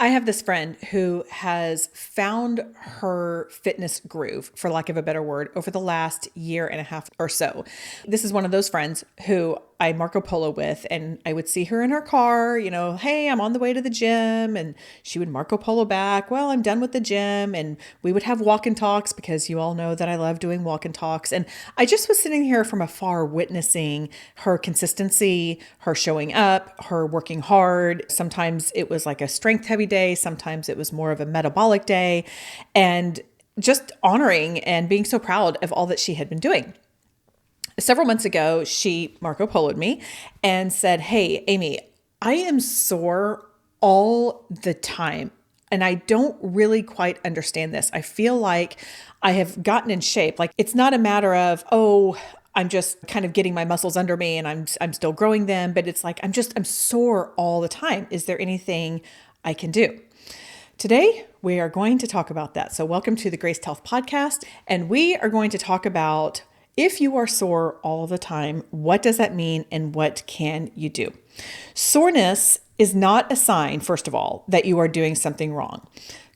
I have this friend who has found her fitness groove, for lack of a better word, over the last year and a half or so. This is one of those friends who I Marco Polo with, and I would see her in her car, hey, I'm on the way to the gym. And she would Marco Polo back, well, I'm done with the gym. And we would have walk and talks because you all know that I love doing walk and talks. And I just was sitting here from afar witnessing her consistency, her showing up, her working hard. Sometimes it was like a strength heavy day. Sometimes it was more of a metabolic day, and just honoring and being so proud of all that she had been doing. Several months ago, she Marco Polo'd me and said, "Hey, Amy, I am sore all the time. And I don't really quite understand this. I feel like I have gotten in shape. Like it's not a matter of, oh, I'm just kind of getting my muscles under me and I'm still growing them, but it's like I'm sore all the time. Is there anything I can do?" Today, we are going to talk about that. So welcome to the Graced Health Podcast. And we are going to talk about if you are sore all the time, what does that mean and what can you do? Soreness is not a sign, first of all, that you are doing something wrong.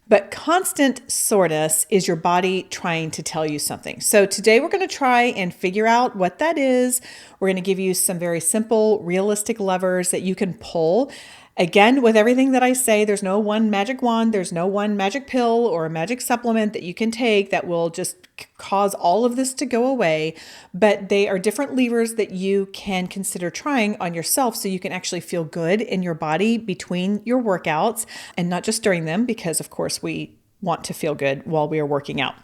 But constant soreness is your body trying to tell you something. So today we're going to try and figure out what that is. We're going to give you some very simple, realistic levers that you can pull. Again, with everything that I say, there's no one magic wand, there's no one magic pill or a magic supplement that you can take that will just cause all of this to go away, but they are different levers that you can consider trying on yourself so you can actually feel good in your body between your workouts and not just during them, because of course we want to feel good while we are working out.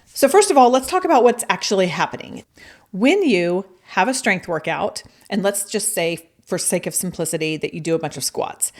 So first of all, let's talk about what's actually happening. When you have a strength workout, and let's just say for sake of simplicity that you do a bunch of squats,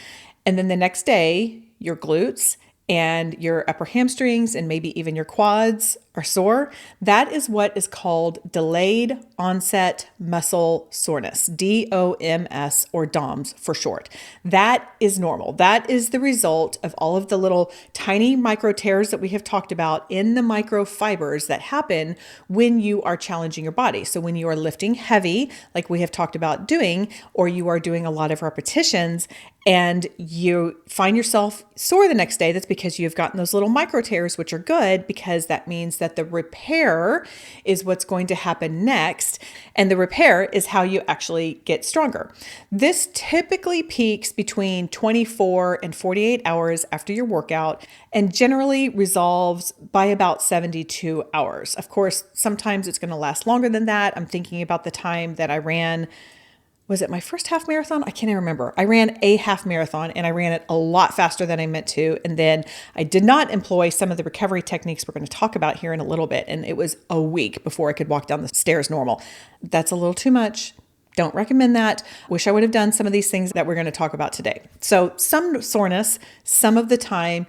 and then the next day your glutes and your upper hamstrings and maybe even your quads are sore, that is what is called delayed onset muscle soreness, DOMS or DOMS for short. That is normal. That is the result of all of the little tiny micro tears that we have talked about in the microfibers that happen when you are challenging your body. So when you are lifting heavy, like we have talked about doing, or you are doing a lot of repetitions and you find yourself sore the next day, that's because you've gotten those little micro tears, which are good because that means that the repair is what's going to happen next. And the repair is how you actually get stronger. This typically peaks between 24 and 48 hours after your workout and generally resolves by about 72 hours. Of course, sometimes it's going to last longer than that. I'm thinking about the time that I ran. Was it my first half marathon? I can't even remember. I ran a half marathon and I ran it a lot faster than I meant to. And then I did not employ some of the recovery techniques we're going to talk about here in a little bit. And it was a week before I could walk down the stairs normal. That's a little too much. Don't recommend that. Wish I would have done some of these things that we're going to talk about today. So some soreness, some of the time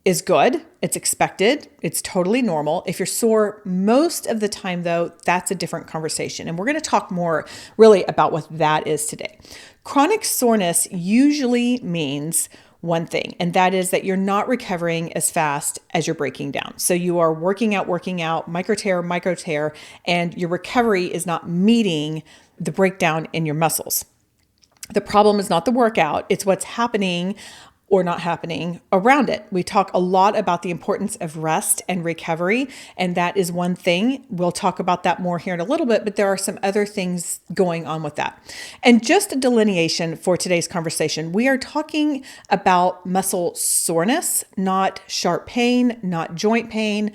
is good. It's expected. It's totally normal. If you're sore most of the time, though, that's a different conversation. And we're going to talk more really about what that is today. Chronic soreness usually means one thing, and that is that you're not recovering as fast as you're breaking down. So you are working out, micro tear, and your recovery is not meeting the breakdown in your muscles. The problem is not the workout, it's what's happening or not happening around it. We talk a lot about the importance of rest and recovery, and that is one thing. We'll talk about that more here in a little bit, but there are some other things going on with that. And just a delineation for today's conversation, we are talking about muscle soreness, not sharp pain, not joint pain,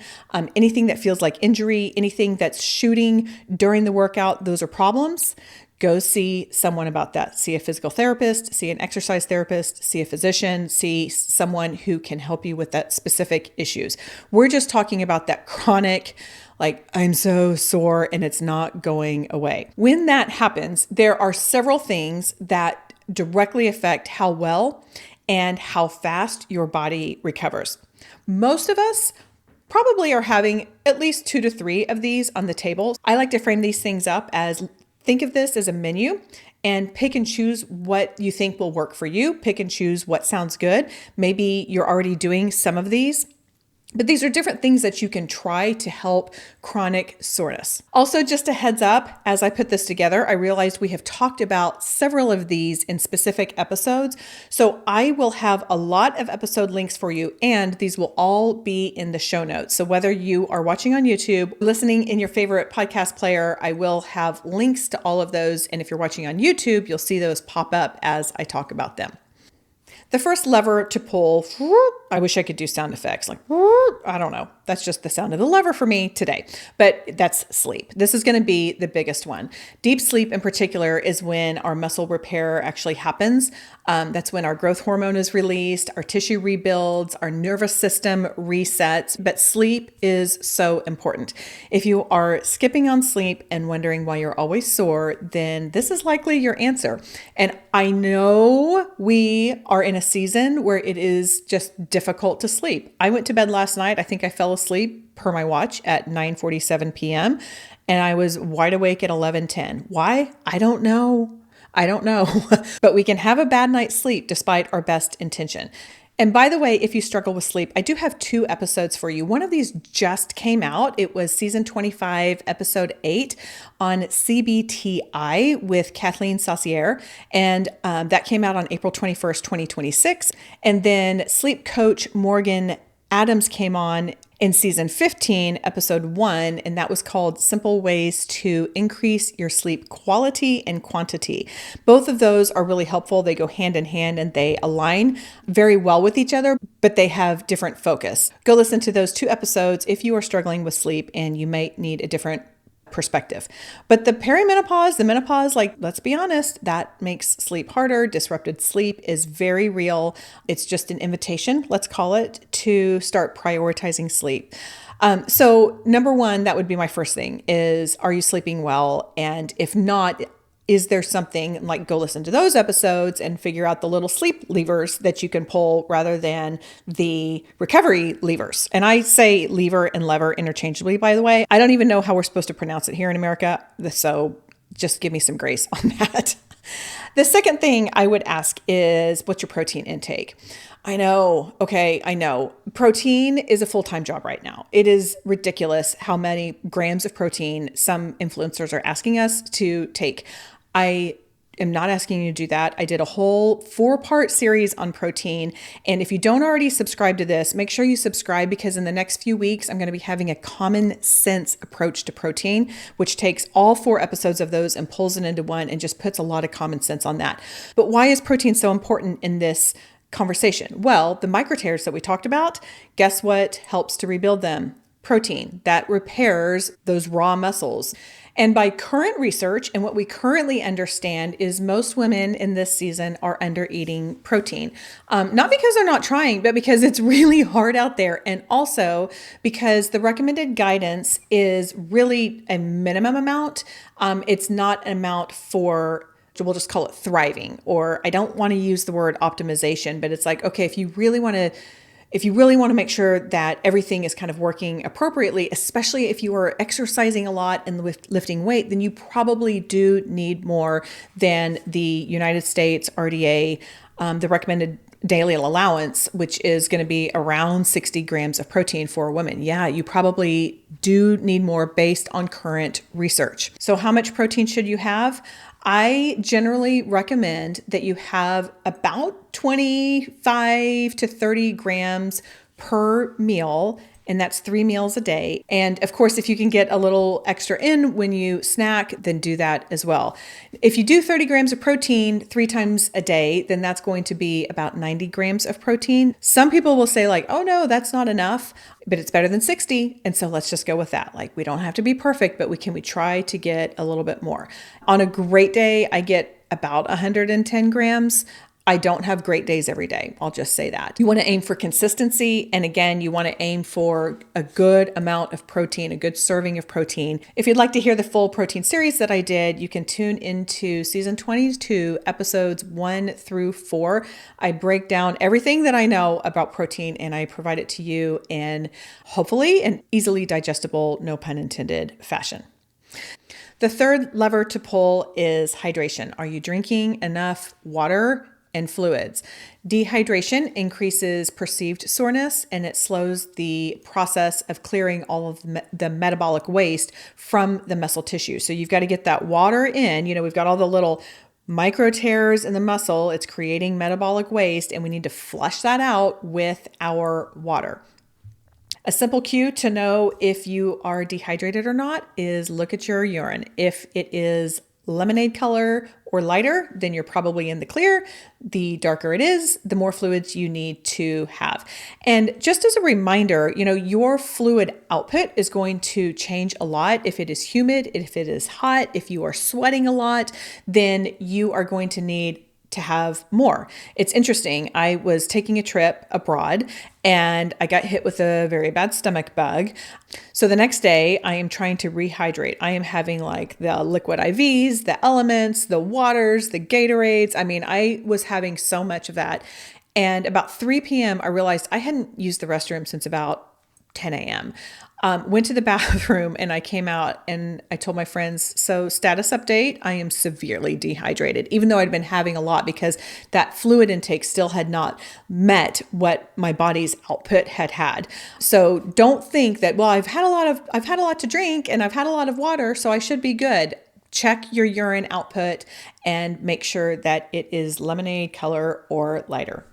anything that feels like injury, anything that's shooting during the workout, those are problems. Go see someone about that. See a physical therapist, see an exercise therapist, see a physician, see someone who can help you with that specific issues. We're just talking about that chronic, like I'm so sore and it's not going away. When that happens, there are several things that directly affect how well and how fast your body recovers. Most of us probably are having at least 2 to 3 of these on the table. I like to frame these things up as think of this as a menu and pick and choose what you think will work for you. Pick and choose what sounds good. Maybe you're already doing some of these But these are different things that you can try to help chronic soreness. Also, just a heads up, as I put this together, I realized we have talked about several of these in specific episodes. So I will have a lot of episode links for you, and these will all be in the show notes. So whether you are watching on YouTube, listening in your favorite podcast player, I will have links to all of those. And if you're watching on YouTube, you'll see those pop up as I talk about them. The first lever to pull, I wish I could do sound effects like, I don't know. That's just the sound of the lever for me today, but that's sleep. This is going to be the biggest one. Deep sleep in particular is when our muscle repair actually happens. That's when our growth hormone is released, our tissue rebuilds, our nervous system resets, but sleep is so important. If you are skipping on sleep and wondering why you're always sore, then this is likely your answer. And I know we are in a season where it is just difficult to sleep. I went to bed last night. I think I fell asleep per my watch at 9:47 p.m. and I was wide awake at 11:10. Why? I don't know. But we can have a bad night's sleep despite our best intention. And by the way, if you struggle with sleep, I do have 2 episodes for you. One of these just came out. It was season 25, episode 8 on CBTI with Kathleen Saucier. And that came out on April 21st, 2026. And then sleep coach Morgan Adams came on in season 15, episode 1, and that was called Simple Ways to Increase Your Sleep Quality and Quantity. Both of those are really helpful. They go hand in hand and they align very well with each other, but they have different focus. Go listen to those 2 episodes if you are struggling with sleep and you may need a different perspective. But the perimenopause, the menopause, like, let's be honest, that makes sleep harder. Disrupted sleep is very real. It's just an invitation, let's call it, to start prioritizing sleep. So number 1, that would be my first thing is, are you sleeping well? And if not, is there something like, go listen to those episodes and figure out the little sleep levers that you can pull rather than the recovery levers. And I say lever and lever interchangeably, by the way. I don't even know how we're supposed to pronounce it here in America. So just give me some grace on that. The second thing I would ask is, what's your protein intake? I know. Okay. I know. Protein is a full-time job right now. It is ridiculous how many grams of protein some influencers are asking us to take. I am not asking you to do that. I did a whole 4-part series on protein. And if you don't already subscribe to this, make sure you subscribe, because in the next few weeks, I'm going to be having a common sense approach to protein, which takes all 4 episodes of those and pulls it into one and just puts a lot of common sense on that. But why is protein so important in this conversation? Well, the microtears that we talked about, guess what helps to rebuild them? Protein that repairs those raw muscles. And by current research and what we currently understand is most women in this season are under eating protein. Not because they're not trying, but because it's really hard out there. And also because the recommended guidance is really a minimum amount. It's not an amount for, we'll just call it thriving, or I don't want to use the word optimization, but it's like, okay, if you really want to make sure that everything is kind of working appropriately, especially if you are exercising a lot and lifting weight, then you probably do need more than the United States RDA, the recommended daily allowance, which is going to be around 60 grams of protein for a woman. Yeah, you probably do need more based on current research. So how much protein should you have? I generally recommend that you have about 25 to 30 grams per meal, and that's 3 meals a day. And of course, if you can get a little extra in when you snack, then do that as well. If you do 30 grams of protein 3 times a day, then that's going to be about 90 grams of protein. Some people will say like, oh no, that's not enough, but it's better than 60. And so let's just go with that. Like, we don't have to be perfect, but we try to get a little bit more. On a great day, I get about 110 grams. I don't have great days every day. I'll just say that. You want to aim for consistency. And again, you want to aim for a good amount of protein, a good serving of protein. If you'd like to hear the full protein series that I did, you can tune into season 22, episodes 1 through 4. I break down everything that I know about protein and I provide it to you in hopefully an easily digestible, no pun intended, fashion. The third lever to pull is hydration. Are you drinking enough water and fluids? Dehydration increases perceived soreness and it slows the process of clearing all of the metabolic waste from the muscle tissue. So you've got to get that water in. We've got all the little micro tears in the muscle. It's creating metabolic waste, and we need to flush that out with our water. A simple cue to know if you are dehydrated or not is look at your urine. If it is lemonade color or lighter, then you're probably in the clear. The darker it is, the more fluids you need to have. And just as a reminder, your fluid output is going to change a lot. If it is humid, if it is hot, if you are sweating a lot, then you are going to need to have more. It's interesting. I was taking a trip abroad and I got hit with a very bad stomach bug. So the next day I am trying to rehydrate. I am having like the liquid IVs, the elements, the waters, the Gatorades. I was having so much of that. And about 3 p.m., I realized I hadn't used the restroom since about 10 a.m. Went to the bathroom and I came out and I told my friends, so status update, I am severely dehydrated, even though I'd been having a lot because that fluid intake still had not met what my body's output had. So don't think that, well, I've had a lot to drink and I've had a lot of water, so I should be good. Check your urine output and make sure that it is lemonade color or lighter.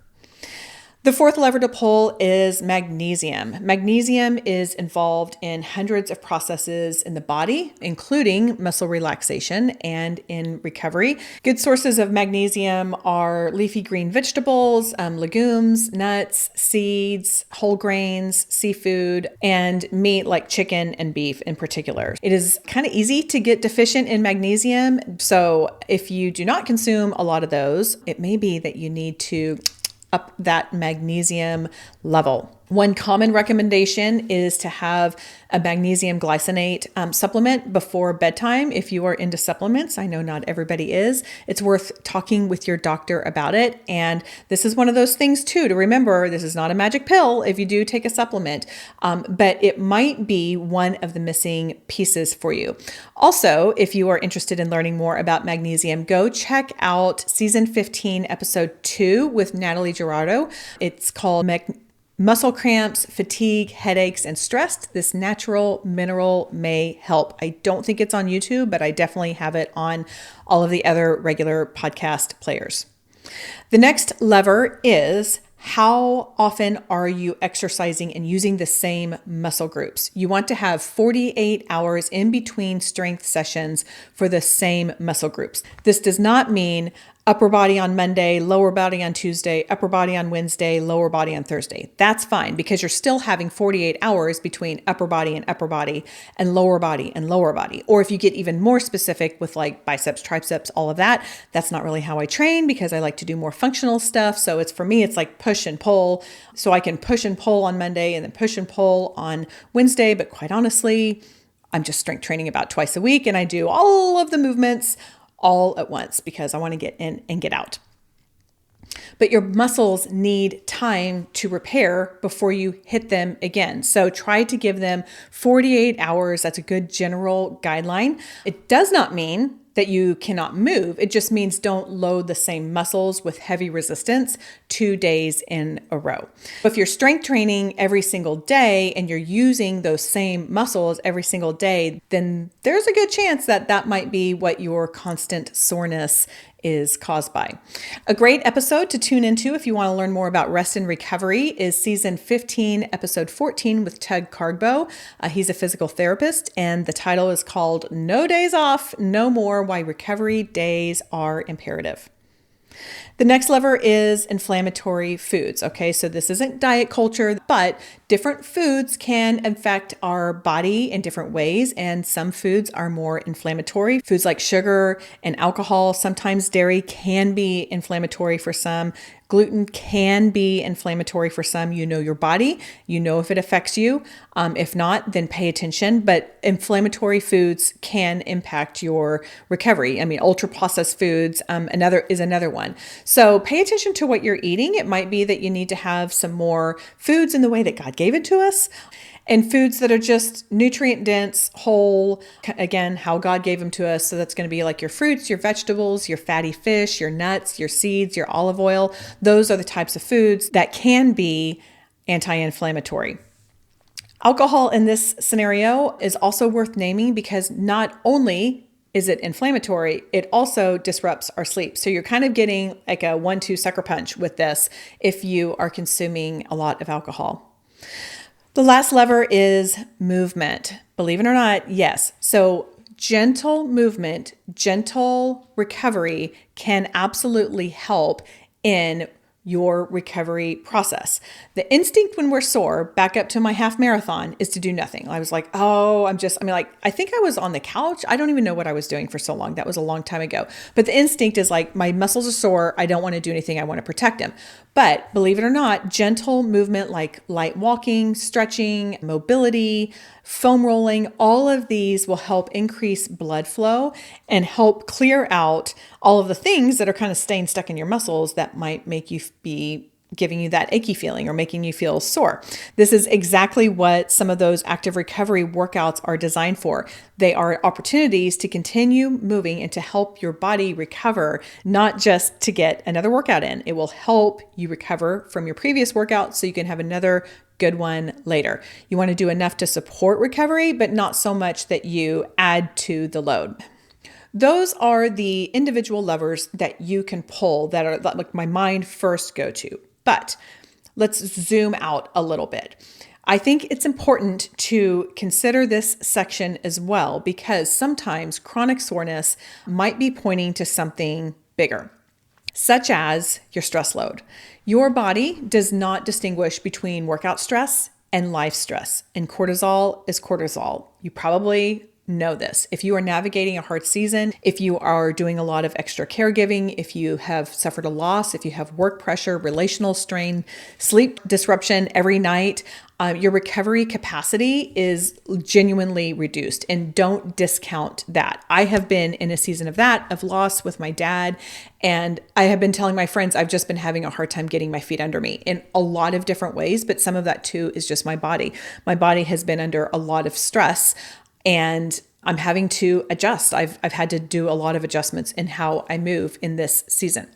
The fourth lever to pull is magnesium. Magnesium is involved in hundreds of processes in the body, including muscle relaxation and in recovery. Good sources of magnesium are leafy green vegetables, legumes, nuts, seeds, whole grains, seafood, and meat like chicken and beef in particular. It is kind of easy to get deficient in magnesium. So if you do not consume a lot of those, it may be that you need to up that magnesium level. One common recommendation is to have a magnesium glycinate supplement before bedtime. If you are into supplements, I know not everybody is. It's worth talking with your doctor about it. And this is one of those things too, to remember, this is not a magic pill if you do take a supplement, but it might be one of the missing pieces for you. Also, if you are interested in learning more about magnesium, go check out season 15, episode 2 with Natalie Gerardo. It's called Muscle Cramps, Fatigue, Headaches, and Stress. This natural mineral may help. I don't think it's on YouTube, but I definitely have it on all of the other regular podcast players. The next lever is how often are you exercising and using the same muscle groups? You want to have 48 hours in between strength sessions for the same muscle groups. This does not mean upper body on Monday, lower body on Tuesday, upper body on Wednesday, lower body on Thursday. That's fine because you're still having 48 hours between upper body and lower body and lower body. Or if you get even more specific with like biceps, triceps, all of that, that's not really how I train because I like to do more functional stuff. So for me, it's like push and pull. So I can push and pull on Monday and then push and pull on Wednesday. But quite honestly, I'm just strength training about twice a week and I do all of the movements all at once because I want to get in and get out. But your muscles need time to repair before you hit them again. So try to give them 48 hours. That's a good general guideline. It does not mean that you cannot move. It just means don't load the same muscles with heavy resistance 2 days in a row. If you're strength training every single day and you're using those same muscles every single day, then there's a good chance that that might be what your constant soreness is caused by. A great episode to tune into if you want to learn more about rest and recovery is season 15, episode 14 with Tug Cardbo. He's a physical therapist and the title is called No Days Off, No More, Why Recovery Days Are Imperative. The next lever is inflammatory foods. Okay, so this isn't diet culture, but different foods can affect our body in different ways, and some foods are more inflammatory. Foods like sugar and alcohol, sometimes dairy can be inflammatory for some. Gluten can be inflammatory for some. You know your body, you know if it affects you. If not, then pay attention. But inflammatory foods can impact your recovery. Ultra processed foods, another one. So pay attention to what you're eating. It might be that you need to have some more foods in the way that God gave it to us. And foods that are just nutrient dense, whole, again, how God gave them to us. So that's going to be like your fruits, your vegetables, your fatty fish, your nuts, your seeds, your olive oil. Those are the types of foods that can be anti-inflammatory. Alcohol in this scenario is also worth naming because not only is it inflammatory, it also disrupts our sleep. So you're kind of getting like a 1-2 sucker punch with this if you are consuming a lot of alcohol. The last lever is movement. Believe it or not, yes. So gentle movement, gentle recovery can absolutely help in your recovery process. The instinct when we're sore, back up to my half marathon, is to do nothing. I was like, oh, I think I was on the couch. I don't even know what I was doing for so long. That was a long time ago. But the instinct is like, my muscles are sore. I don't want to do anything. I want to protect them. But believe it or not, gentle movement like light walking, stretching, mobility, foam rolling, all of these will help increase blood flow and help clear out all of the things that are kind of staying stuck in your muscles that might make you be giving you that achy feeling or making you feel sore. This is exactly what some of those active recovery workouts are designed for. They are opportunities to continue moving and to help your body recover, not just to get another workout in. It will help you recover from your previous workout so you can have another good one later. You want to do enough to support recovery, but not so much that you add to the load. Those are the individual levers that you can pull that are like my mind first go to. But let's zoom out a little bit. I think it's important to consider this section as well because sometimes chronic soreness might be pointing to something bigger, such as your stress load. Your body does not distinguish between workout stress and life stress, and cortisol is cortisol. You probably know this. If you are navigating a hard season, if you are doing a lot of extra caregiving, if you have suffered a loss, if you have work pressure, relational strain, sleep disruption every night, your recovery capacity is genuinely reduced, and don't discount that. I have been in a season of that, of loss with my dad, and I have been telling my friends I've just been having a hard time getting my feet under me in a lot of different ways, but some of that too is just my body. My body has been under a lot of stress and I'm having to adjust. I've had to do a lot of adjustments in how I move in this season.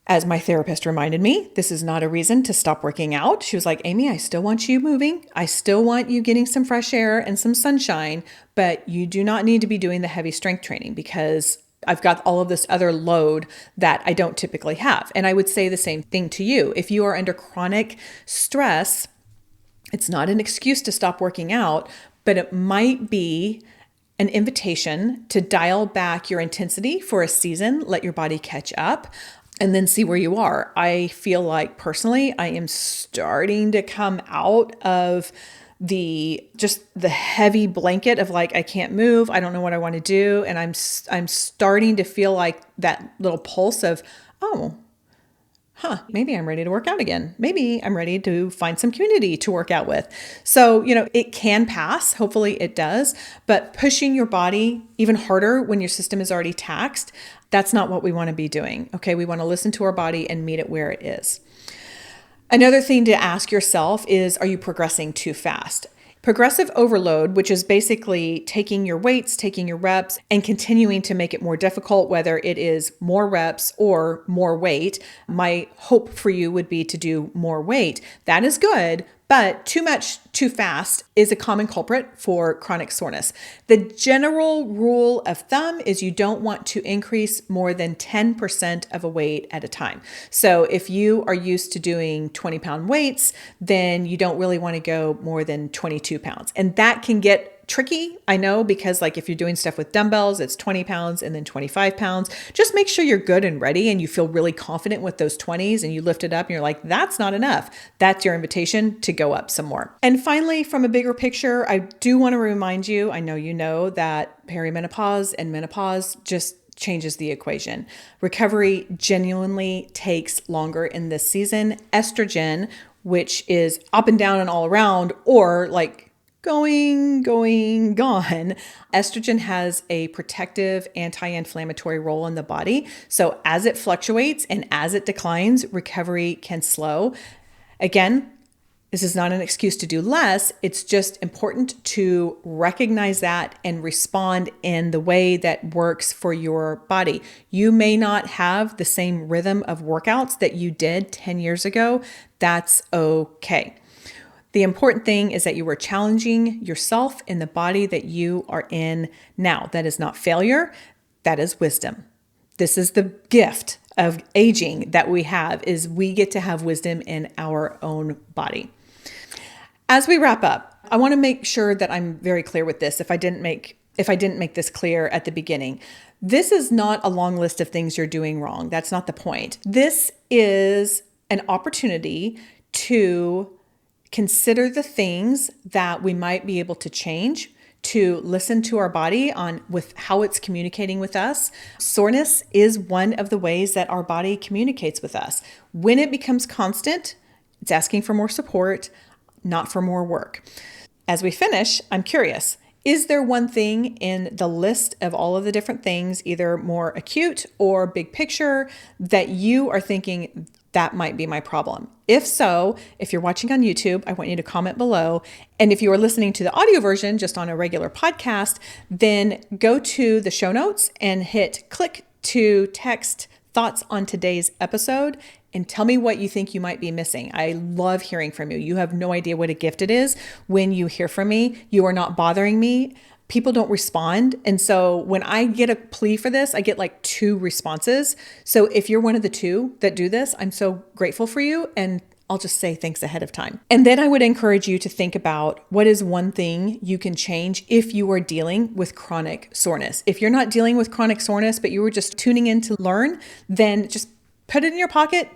As my therapist reminded me, this is not a reason to stop working out. She was like, Amy, I still want you moving. I still want you getting some fresh air and some sunshine, but you do not need to be doing the heavy strength training because I've got all of this other load that I don't typically have. And I would say the same thing to you. If you are under chronic stress, it's not an excuse to stop working out, but it might be an invitation to dial back your intensity for a season, let your body catch up, and then see where you are. I feel like personally, I am starting to come out of the heavy blanket of like, I can't move. I don't know what I want to do. And I'm starting to feel like that little pulse of, oh, maybe I'm ready to work out again. Maybe I'm ready to find some community to work out with. So, it can pass. Hopefully it does. But pushing your body even harder when your system is already taxed, that's not what we want to be doing. Okay. We want to listen to our body and meet it where it is. Another thing to ask yourself is, are you progressing too fast? Progressive overload, which is basically taking your weights, taking your reps, and continuing to make it more difficult, whether it is more reps or more weight. My hope for you would be to do more weight. That is good, but too much too fast is a common culprit for chronic soreness. The general rule of thumb is you don't want to increase more than 10% of a weight at a time. So if you are used to doing 20-pound weights, then you don't really want to go more than 22 pounds. And that can get tricky, I know, because like if you're doing stuff with dumbbells, it's 20 pounds and then 25 pounds. Just make sure you're good and ready and you feel really confident with those 20s and you lift it up and you're like, that's not enough. That's your invitation to go up some more. And finally, from a bigger picture, I do want to remind you, I know you know that perimenopause and menopause just changes the equation. Recovery genuinely takes longer in this season. Estrogen, which is up and down and all around, or like going, gone. Estrogen has a protective anti-inflammatory role in the body. So as it fluctuates and as it declines, recovery can slow. Again, This is not an excuse to do less. It's just important to recognize that and respond in the way that works for your body. You may not have the same rhythm of workouts that you did 10 years ago. That's okay. The important thing is that you are challenging yourself in the body that you are in now. That is not failure. That is wisdom. This is the gift of aging that we have, is we get to have wisdom in our own body. As we wrap up, I want to make sure that I'm very clear with this. If I didn't make this clear at the beginning, this is not a long list of things you're doing wrong. That's not the point. This is an opportunity to consider the things that we might be able to change, to listen to our body with how it's communicating with us. Soreness is one of the ways that our body communicates with us. When it becomes constant, it's asking for more support, not for more work. As we finish, I'm curious, is there one thing in the list of all of the different things, either more acute or big picture, that you are thinking that might be my problem? If so, if you're watching on YouTube, I want you to comment below. And if you are listening to the audio version just on a regular podcast, then go to the show notes and hit click to text thoughts on today's episode and tell me what you think you might be missing. I love hearing from you. You have no idea what a gift it is when you hear from me. You are not bothering me. People don't respond. And so when I get a plea for this, I get like 2 responses. So if you're one of the 2 that do this, I'm so grateful for you. And I'll just say thanks ahead of time. And then I would encourage you to think about what is one thing you can change if you are dealing with chronic soreness. If you're not dealing with chronic soreness, but you were just tuning in to learn, then just put it in your pocket,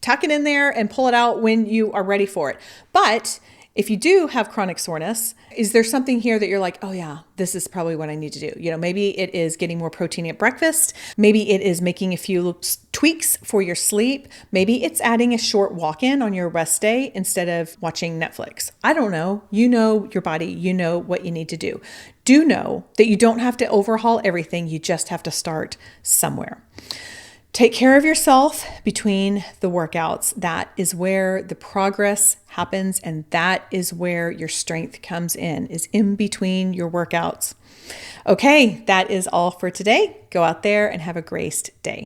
tuck it in there and pull it out when you are ready for it. But if you do have chronic soreness, is there something here that you're like, oh yeah, this is probably what I need to do? Maybe it is getting more protein at breakfast. Maybe it is making a few tweaks for your sleep. Maybe it's adding a short walk-in on your rest day instead of watching Netflix. I don't know. You know your body. You know what you need to do. Do know that you don't have to overhaul everything. You just have to start somewhere. Take care of yourself between the workouts. That is where the progress happens, and that is where your strength comes in, is in between your workouts. Okay, that is all for today. Go out there and have a graced day.